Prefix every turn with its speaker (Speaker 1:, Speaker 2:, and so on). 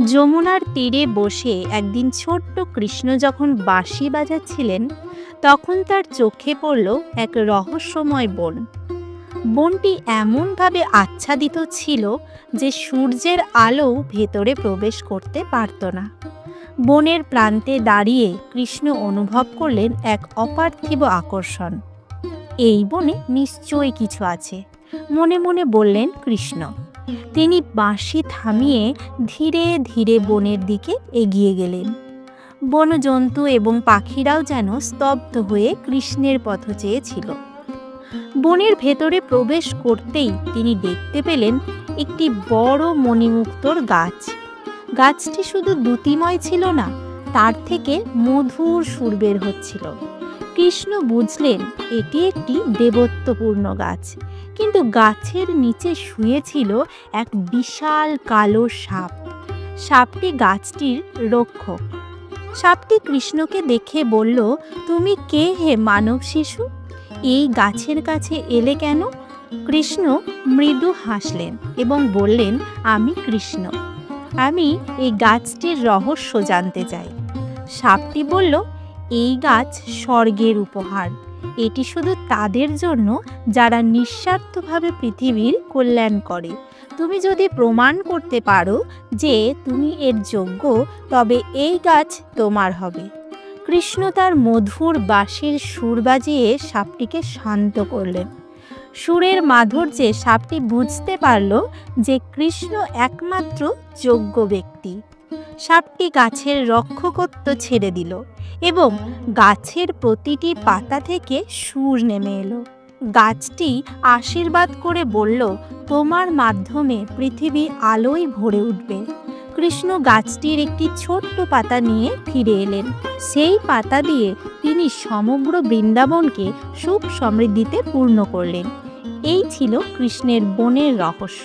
Speaker 1: যমুনার তীরে বসে একদিন ছোট্ট কৃষ্ণ যখন বাঁশি বাজাচ্ছিলেন, তখন তার চোখে পড়ল এক রহস্যময় বন। বনটি এমনভাবে আচ্ছাদিত ছিল যে সূর্যের আলো ভেতরে প্রবেশ করতে পারত না। বনের প্রান্তে দাঁড়িয়ে কৃষ্ণ অনুভব করলেন এক অপার্থিব আকর্ষণ। এই বনে নিশ্চয়ই কিছু আছে, মনে মনে বললেন কৃষ্ণ। তিনি বাঁশি থামিয়ে ধীরে ধীরে বনের দিকে এগিয়ে গেলেন। বনজন্তু এবং পাখিরাও যেন স্তব্ধ হয়ে কৃষ্ণের পথ চেয়েছিল। বনের ভেতরে প্রবেশ করতেই তিনি দেখতে পেলেন একটি বড় মণিমুক্তোর গাছ। গাছটি শুধু দ্যুতিময় ছিল না, তার থেকে মধুর সুর বের হচ্ছিল। কৃষ্ণ বুঝলেন এটি একটি দেবত্বপূর্ণ গাছ, কিন্তু গাছের নিচে শুয়েছিল এক বিশাল কালো সাপ। সাপটি গাছটির রক্ষক। সাপটি কৃষ্ণকে দেখে বলল, তুমি কে হে মানব শিশু? এই গাছের কাছে এলে কেন? কৃষ্ণ মৃদু হাসলেন এবং বললেন, আমি কৃষ্ণ। আমি এই গাছটির রহস্য জানতে চাই। সাপটি বলল, এই গাছ স্বর্গের উপহার। এটি শুধু তাদের জন্য যারা নিঃস্বার্থভাবে পৃথিবীর কল্যাণ করে। তুমি যদি প্রমাণ করতে পারো যে তুমি এর যোগ্য, তবে এই গাছ তোমার হবে। কৃষ্ণ তার মধুর বাঁশির সুর বাজিয়ে সাপটিকে শান্ত করলেন। সুরের মাধুর্যে সাপটি বুঝতে পারল যে কৃষ্ণ একমাত্র যোগ্য ব্যক্তি। সাপটি গাছের রক্ষকত্ব ছেড়ে দিল এবং গাছের প্রতিটি পাতা থেকে সুর নেমে এলো। গাছটি আশীর্বাদ করে বলল, তোমার মাধ্যমে পৃথিবী আলোয় ভরে উঠবে। কৃষ্ণ গাছটির একটি ছোট্ট পাতা নিয়ে ফিরে এলেন। সেই পাতা দিয়ে তিনি সমগ্র বৃন্দাবনকে সুখ সমৃদ্ধিতে পূর্ণ করলেন। এই ছিল কৃষ্ণের বনের রহস্য।